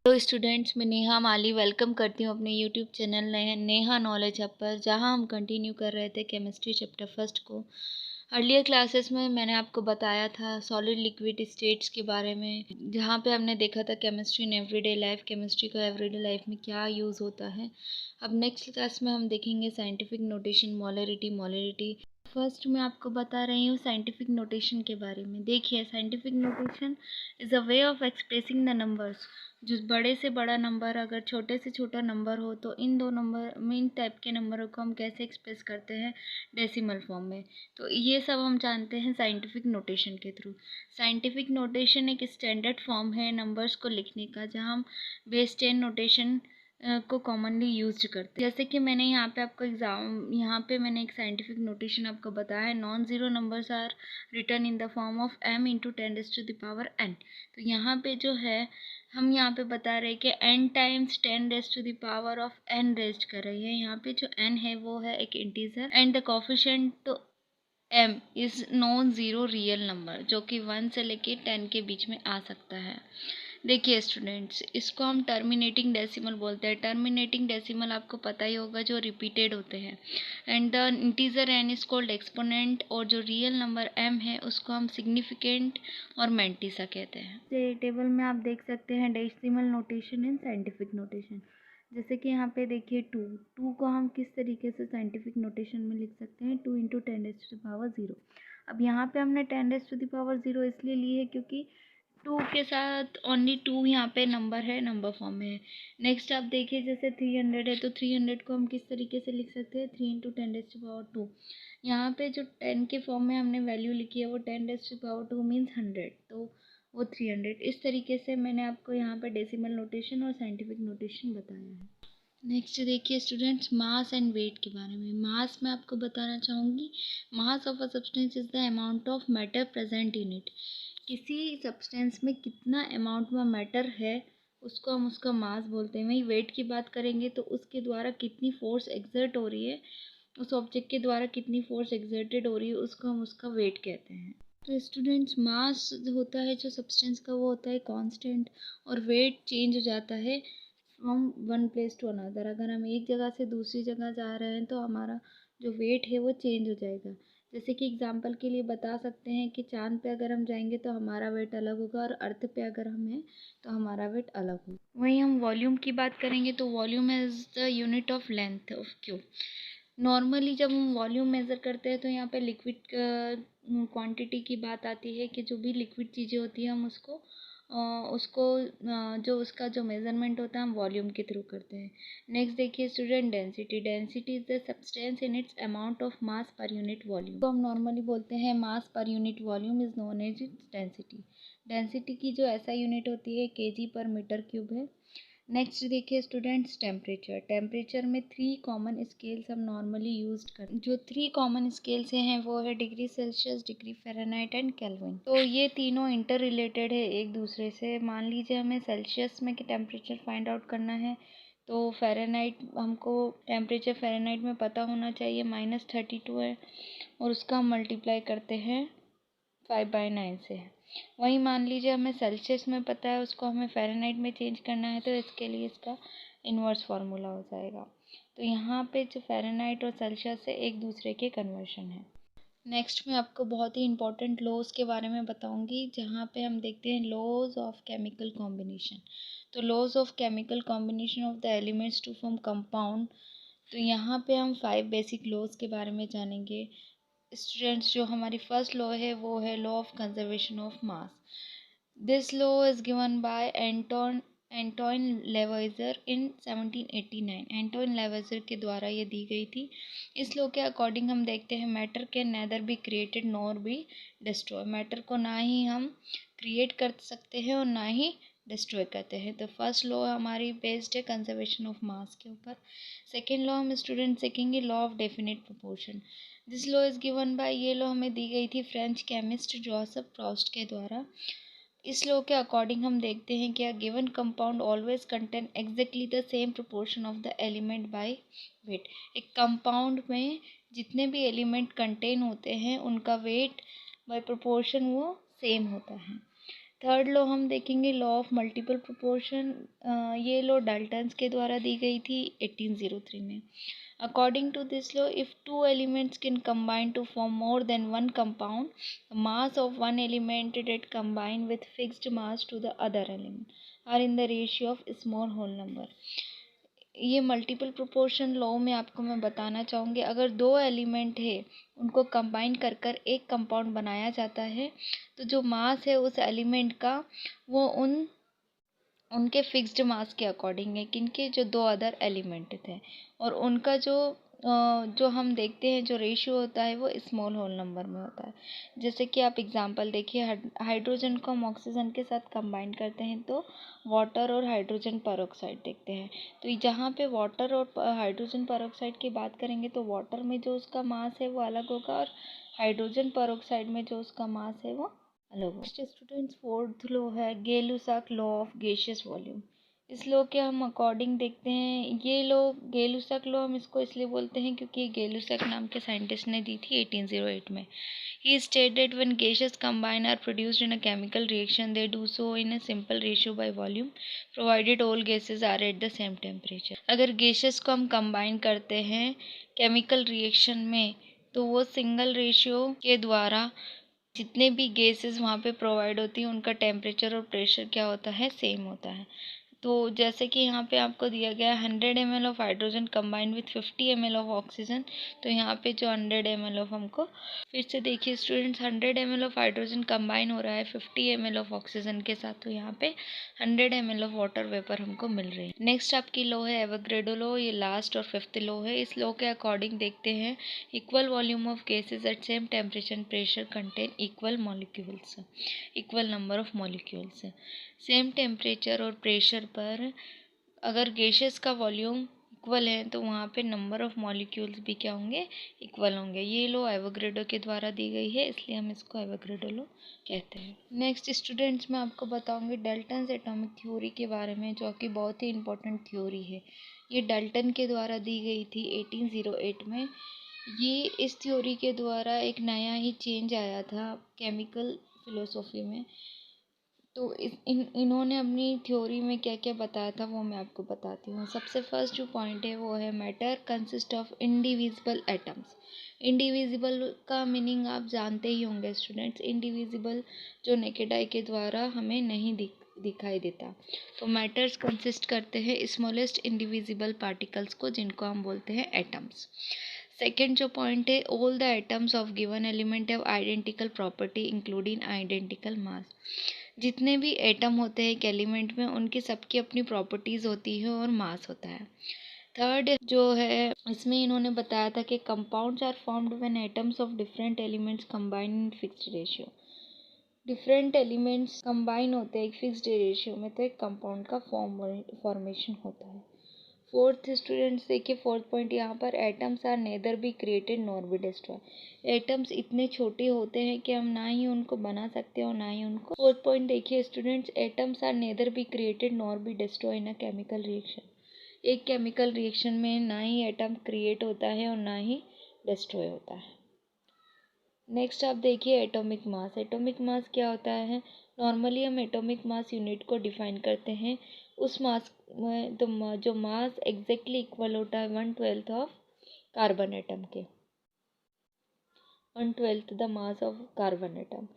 Hello students, मैं नेहा माली welcome करती हूँ अपने YouTube channel Neha knowledge hub पर, जहाँ हम कंटिन्यू कर रहे थे केमिस्ट्री चैप्टर फर्स्ट को। अर्लियर क्लासेस में मैंने आपको बताया था सॉलिड लिक्विड स्टेट्स के बारे में, जहाँ पे हमने देखा था chemistry in everyday life, chemistry का एवरीडे लाइफ में क्या यूज़ होता है। अब नेक्स्ट क्लास में हम देखेंगे साइंटिफिक नोटेशन, मोलरिटी। फर्स्ट मैं आपको बता रही हूँ साइंटिफिक नोटेशन के बारे में। देखिए, scientific notation is a way of expressing the numbers. जो बड़े से बड़ा नंबर अगर छोटे से छोटा नंबर हो तो इन दो नंबर में, इन टाइप के नंबरों को हम कैसे एक्सप्रेस करते हैं डेसिमल फॉर्म में। तो ये सब हम जानते हैं साइंटिफिक नोटेशन के थ्रू। साइंटिफिक नोटेशन एक स्टैंडर्ड फॉर्म है नंबर्स को लिखने का, जहाँ हम बेस 10 नोटेशन को कॉमनली यूज करते हैं। जैसे कि मैंने यहाँ पे आपको यहाँ पे मैंने एक साइंटिफिक नोटेशन आपको बताया है, non zero numbers are written in the form of m into 10⁻⁴n। तो यहाँ पे जो है, हम यहाँ पे बता रहे हैं कि n टाइम्स 10⁻⁴n रेस्ट कर रही है। यहाँ पे जो n है वो है एक integer and the coefficient m is non zero real number, जो कि 1 से लेके 10 के बीच में आ सकता है। देखिए स्टूडेंट्स, इसको हम टर्मिनेटिंग डेसिमल बोलते हैं। टर्मिनेटिंग डेसिमल आपको पता ही होगा, जो रिपीटेड होते हैं। And the integer n is called exponent, और जो रियल नंबर m है उसको हम सिग्निफिकेंट और मैंटिसा कहते हैं। टेबल में आप देख सकते हैं decimal notation and scientific notation. जैसे कि यहाँ पे देखिए टू को हम किस तरीके से साइंटिफिक नोटेशन में लिख सकते हैं, 2 इंटू 10⁻⁴। अब यहाँ पे हमने 10⁻⁴ इसलिए ली है क्योंकि 2 के साथ ओनली 2 यहाँ पे नंबर है, नंबर फॉर्म में है। नेक्स्ट आप देखिए, जैसे 300 है तो 300 को हम किस तरीके से लिख सकते हैं, 3 इंटू 10⁻²। यहाँ पे जो 10 के फॉर्म में हमने वैल्यू लिखी है वो 10⁻² मीन्स 100, तो वो 300। इस तरीके से मैंने आपको यहाँ पे डेसिमल नोटेशन और साइंटिफिक नोटेशन बताया है। नेक्स्ट देखिए स्टूडेंट्स, मास एंड वेट के बारे में। मास में आपको बताना चाहूँगी, mass of a substance is the amount of matter present in it. किसी सब्सटेंस में कितना अमाउंट में मैटर है उसको हम उसका मास बोलते हैं। वहीं वेट की बात करेंगे तो उसके द्वारा कितनी फोर्स एक्सर्ट हो रही है, उस ऑब्जेक्ट के द्वारा कितनी फोर्स एक्सर्टेड हो रही है, उसको हम उसका वेट कहते हैं। तो स्टूडेंट्स, मास होता है जो सब्सटेंस का, वो होता है कांस्टेंट, और वेट चेंज हो जाता है from one place to another. अगर हम एक जगह से दूसरी जगह जा रहे हैं तो हमारा जो वेट है वो चेंज हो जाएगा। जैसे कि एग्जांपल के लिए बता सकते हैं कि चांद पे अगर हम जाएंगे तो हमारा वेट अलग होगा, और अर्थ पे अगर हम हैं तो हमारा वेट अलग होगा। वहीं हम वॉल्यूम की बात करेंगे तो volume is the unit of length of cube. Normally जब हम वॉल्यूम मेज़र करते हैं तो यहाँ पे लिक्विड क्वांटिटी की बात आती है, कि जो भी लिक्विड चीज़ें होती हैं हम जो उसका जो मेज़रमेंट होता है हम वॉल्यूम के थ्रू करते हैं। नेक्स्ट देखिए student, density. Density is the substance in its amount of mass per unit volume. तो हम नॉर्मली बोलते हैं mass per unit volume is known as its density. Density की जो ऐसा यूनिट होती है केजी पर मीटर क्यूब है। नेक्स्ट देखिए स्टूडेंट्स, टेम्परेचर। टेम्परेचर में 3 कॉमन स्केल्स हम नॉर्मली यूज करते, जो 3 कॉमन स्केल्स हैं वो है degree Celsius, degree Fahrenheit and Kelvin. तो ये तीनों इंटर रिलेटेड है एक दूसरे से। मान लीजिए हमें सेल्सियस में टेम्परेचर फाइंड आउट करना है, तो फ़ारेनहाइट हमको टेम्परेचर फ़ारेनहाइट में पता होना चाहिए, -32 है, और उसका हम मल्टीप्लाई करते हैं 5/9 से। वहीं मान लीजिए हमें सेल्सियस में पता है, उसको हमें फ़ारेनहाइट में चेंज करना है, तो इसके लिए इसका इन्वर्स फार्मूला हो जाएगा। तो यहाँ पे जो फ़ारेनहाइट और सेल्सियस है एक दूसरे के कन्वर्शन है। नेक्स्ट मैं आपको बहुत ही इंपॉर्टेंट लॉज के बारे में बताऊंगी, जहाँ पे हम देखते हैं लॉज ऑफ केमिकल कॉम्बिनेशन। तो laws of chemical combination of the elements to form compound. तो यहाँ पे हम 5 बेसिक लॉज के बारे में जानेंगे। स्टूडेंट्स, जो हमारी फर्स्ट लॉ है वो है law of conservation of mass. This law is given by Antoine Lavoisier in 1789। Antoine Lavoisier के द्वारा ये दी गई थी। इस लॉ के अकॉर्डिंग हम देखते हैं matter can nether be created nor be destroy. Matter को ना ही हम क्रिएट कर सकते हैं और ना ही डिस्ट्रॉय करते हैं। तो फर्स्ट लॉ हमारी बेस्ड है कंजर्वेशन ऑफ मास के ऊपर। सेकेंड लॉ हम स्टूडेंट सीखेंगे law of definite proportion. This law is given by, ये लॉ हमें दी गई थी फ्रेंच केमिस्ट जोसेफ प्रॉस्ट के द्वारा। इस लॉ के अकॉर्डिंग हम देखते हैं कि a given compound always contain exactly the same proportion of the element by weight. एक कंपाउंड में जितने भी एलिमेंट कंटेन होते हैं उनका वेट बाय प्रोपोर्शन वो सेम होता है। थर्ड लॉ हम देखेंगे लॉ ऑफ मल्टीपल प्रोपोर्शन। ये लॉ डाल्टन्स के द्वारा दी गई थी 1803 में। According to this law, if two elements can combine to form more than one compound, the mass of one element that combine with fixed mass to the other element are in the ratio of small whole number। ये multiple proportion law में आपको मैं बताना चाहूँगी, अगर दो element है उनको कंबाइन कर कर एक कंपाउंड बनाया जाता है, तो जो मास है उस एलिमेंट का वो उनके फिक्स्ड मास के अकॉर्डिंग है, किनके, जो दो अदर एलिमेंट थे, और उनका जो हम देखते हैं जो रेशियो होता है वो स्मॉल होल नंबर में होता है। जैसे कि आप एग्जांपल देखिए, हाइड्रोजन को हम ऑक्सीजन के साथ कंबाइन करते हैं तो वाटर और हाइड्रोजन परऑक्साइड देखते हैं। तो जहाँ पे वाटर और हाइड्रोजन परऑक्साइड की बात करेंगे तो वाटर में जो उसका मास है वो अलग होगा, और हाइड्रोजन परऑक्साइड में जो उसका मास है वो अलग होगा। नेक्स्ट स्टूडेंट्स, फोर्थ लॉ है गेलुसाक लॉ ऑफ गैसियस वॉल्यूम। इस लॉ के हम अकॉर्डिंग देखते हैं, ये लॉ गेलुसाक लॉ हम इसको इसलिए बोलते हैं क्योंकि गेलुसाक नाम के साइंटिस्ट ने दी थी 1808 में। ही stated when gases combine are produced in a chemical reaction, they do so in a simple ratio by volume provided all gases are at the same temperature। अगर gases को हम combine करते हैं केमिकल रिएक्शन में तो वो single ratio के द्वारा जितने भी गैसेस वहाँ पे प्रोवाइड होती हैं उनका टेम्परेचर और प्रेशर क्या होता है, सेम होता है। तो जैसे कि यहाँ पे आपको दिया गया है 100 ml of hydrogen combined with 50 ml of oxygen, तो यहाँ पे जो 100 ml ऑफ हमको, फिर से देखिए students, 100 ml of hydrogen combine हो रहा है 50 ml ऑफ ऑक्सीजन के साथ, तो यहाँ पे 100 ml ऑफ वाटर वेपर हमको मिल रही है। नेक्स्ट आपकी लॉ है एवोगैड्रो लॉ, ये लास्ट और फिफ्थ लॉ है। इस लॉ के अकॉर्डिंग देखते हैं, equal volume of gases eight same temperature and pressure contain equal molecules, equal number of molecules. Same temperature और प्रेशर पर अगर गैसेस का वॉल्यूम इक्वल है तो वहाँ पे नंबर ऑफ मॉलिक्यूल्स भी क्या होंगे, इक्वल होंगे। ये लॉ एवोगैड्रो के द्वारा दी गई है, इसलिए हम इसको एवोगैड्रो लॉ कहते हैं। नेक्स्ट स्टूडेंट्स, मैं आपको बताऊंगी डाल्टन्स एटॉमिक थ्योरी के बारे में, जो कि बहुत ही इंपॉर्टेंट थ्योरी है। ये डाल्टन के द्वारा दी गई थी 1808 में। ये इस थ्योरी के द्वारा एक नया ही चेंज आया था केमिकल फिलोसॉफी में। तो इन्होंने अपनी थ्योरी में क्या क्या बताया था वो मैं आपको बताती हूँ। सबसे फर्स्ट जो पॉइंट है वो है matter consist of indivisible atoms. Indivisible का मीनिंग आप जानते ही होंगे स्टूडेंट्स। इंडिविजिबल जो नेकेड आई के द्वारा हमें नहीं दिखाई देता। तो मैटर्स कंसिस्ट करते हैं स्मॉलेस्ट इंडिविजिबल पार्टिकल्स को, जिनको हम बोलते हैं एटम्स। सेकेंड जो पॉइंट है, all the atoms of given element have identical property including identical mass. जितने भी एटम होते हैं एक एलिमेंट में उनकी सबकी अपनी प्रॉपर्टीज़ होती है और मास होता है। थर्ड जो है, इसमें इन्होंने बताया था कि compounds are formed when atoms of different elements combine in fixed ratio. Different elements combine होते हैं एक फिक्स्ड रेशियो में तो एक कंपाउंड का फॉर्मेशन होता है। फोर्थ स्टूडेंट्स देखिए, फोर्थ पॉइंट यहाँ पर, atoms are neither be created nor be destroy. एटम्स इतने छोटे होते हैं कि हम ना ही उनको बना सकते हैं और ना ही उनको। फोर्थ पॉइंट देखिए students, atoms are neither be created nor be destroy in a chemical reaction. एक केमिकल रिएक्शन में ना ही एटम क्रिएट होता है और ना ही डिस्ट्रॉय होता है। नेक्स्ट आप देखिए एटॉमिक मास। एटॉमिक मास क्या होता है? नॉर्मली हम एटॉमिक मास यूनिट को डिफाइन करते हैं उस मास में, तो जो मास एग्जैक्टली इक्वल होता है 1/12 ऑफ कार्बन एटम के, 1/12 the mass of carbon atom.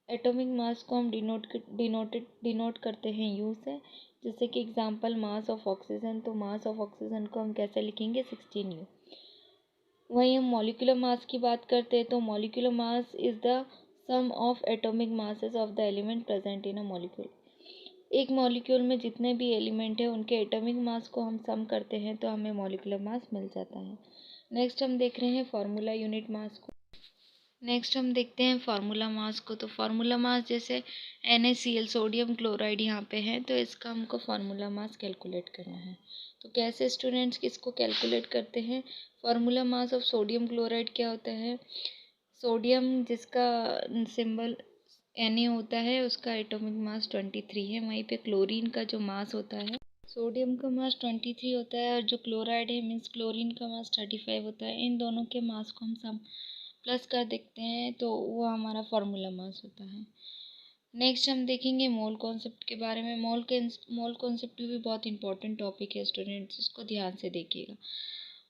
Atomic mass को हम डिनोट करते हैं यू से। जैसे कि एग्जांपल मास ऑफ ऑक्सीजन, तो मास ऑफ ऑक्सीजन को हम कैसे लिखेंगे, 16 U। वहीं हम मॉलिक्यूलर मास की बात करते हैं तो molecular mass is the sum of atomic masses of the element present in a molecule. एक मॉलिक्यूल में जितने भी एलिमेंट हैं उनके एटॉमिक मास को हम सम करते हैं तो हमें मॉलिक्यूलर मास मिल जाता है। नेक्स्ट हम देख रहे हैं फार्मूला यूनिट मास को। नेक्स्ट हम देखते हैं फार्मूला मास को। तो फार्मूला मास जैसे NaCl सोडियम क्लोराइड यहाँ पे है, तो इसका हमको फार्मूला मास कैलकुलेट करना है। तो कैसे स्टूडेंट्स किसको कैलकुलेट करते हैं? Formula mass of sodium chloride क्या होता है? सोडियम जिसका सिंबल Na होता है उसका एटॉमिक मास 23 है। वहीं पे क्लोरीन का जो मास होता है, सोडियम का मास 23 होता है और जो क्लोराइड है मीन्स क्लोरीन का मास 35 होता है। इन दोनों के मास को हम सम प्लस कर देखते हैं तो वो हमारा फार्मूला मास होता है। नेक्स्ट हम देखेंगे मोल कॉन्सेप्ट के बारे में। मोल कॉन्सेप्ट भी बहुत इंपॉर्टेंट टॉपिक है स्टूडेंट्स, इसको ध्यान से देखिएगा।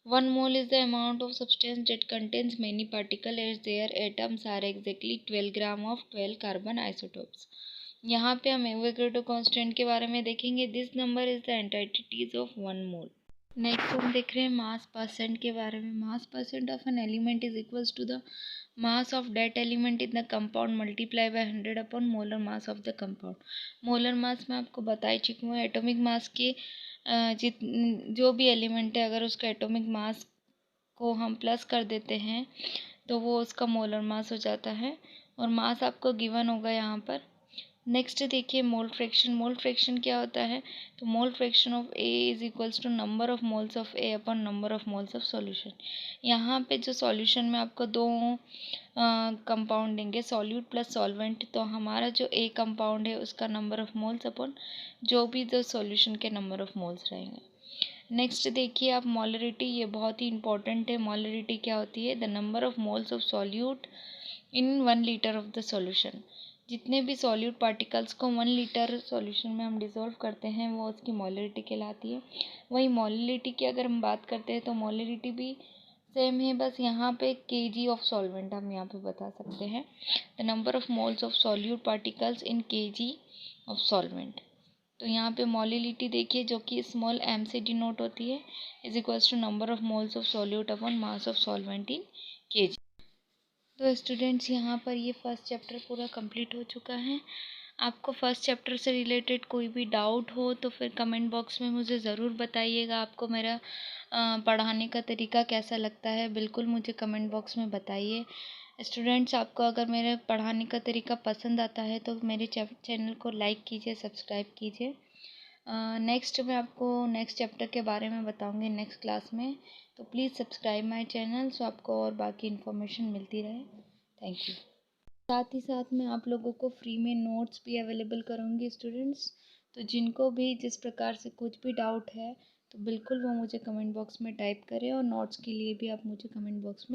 1 mole is the amount of substance that contains many particles as their atoms are exactly 12 gram of 12 carbon isotopes। यहाँ पे हम एवोगैड्रो कांस्टेंट के बारे में देखेंगे। This number is the entities of 1 mole. Next हम देख रहे हैं मास परसेंट के बारे में। Mass percent of an element is equals to the mass of that element in the compound multiply by 100 upon molar mass of the compound. Molar mass मैं आपको बता ही चुकी हूँ। एटॉमिक मास के जो भी एलिमेंट है, अगर उसका एटॉमिक मास को हम प्लस कर देते हैं तो वो उसका मोलर मास हो जाता है, और मास आपको गिवन होगा यहाँ पर। नेक्स्ट देखिए मोल फ्रैक्शन। मोल फ्रैक्शन क्या होता है? तो mole fraction of A is equals to number of moles of A upon number of moles of solution. यहाँ पे जो सॉल्यूशन में आपको दो कंपाउंड देंगे, सॉल्यूट प्लस सॉल्वेंट, तो हमारा जो ए कंपाउंड है उसका नंबर ऑफ मोल्स अपॉन जो भी जो सॉल्यूशन के नंबर ऑफ मोल्स रहेंगे। नेक्स्ट देखिए आप मोलरिटी, ये बहुत ही इंपॉर्टेंट है। मोलरिटी क्या होती है? The number of moles of solute in 1 litre of the solution. जितने भी सॉल्यूट पार्टिकल्स को 1 लीटर सॉल्यूशन में हम डिसॉल्व करते हैं वो उसकी मोलरिटी कहलाती है। वही मोलरिटी की अगर हम बात करते हैं तो मोलरिटी भी सेम है, बस यहाँ पे केजी ऑफ सॉल्वेंट हम यहाँ पे बता सकते हैं। The number of moles of solute particles in KG of solvent. तो यहाँ पे मोलिलिटी देखिए जो कि स्मॉल m से डिनोट होती है, is equals to number of moles of solute upon mass of solvent in KG. तो स्टूडेंट्स यहाँ पर ये फर्स्ट चैप्टर पूरा कंप्लीट हो चुका है। आपको फर्स्ट चैप्टर से रिलेटेड कोई भी डाउट हो तो फिर कमेंट बॉक्स में मुझे ज़रूर बताइएगा। आपको मेरा पढ़ाने का तरीका कैसा लगता है, बिल्कुल मुझे कमेंट बॉक्स में बताइए। स्टूडेंट्स, आपको अगर मेरे पढ़ाने का तरीका पसंद आता है तो मेरे चैनल को लाइक कीजिए, सब्सक्राइब कीजिए। नेक्स्ट मैं आपको नेक्स्ट चैप्टर के बारे में बताऊंगी नेक्स्ट क्लास में, तो please subscribe my channel so आपको और बाकी इन्फॉर्मेशन मिलती रहे। Thank you. साथ ही साथ मैं आप लोगों को फ्री में नोट्स भी अवेलेबल करूँगी स्टूडेंट्स, तो जिनको भी जिस प्रकार से कुछ भी डाउट है तो बिल्कुल वो मुझे कमेंट बॉक्स में टाइप करें, और नोट्स के लिए भी आप मुझे कमेंट बॉक्स में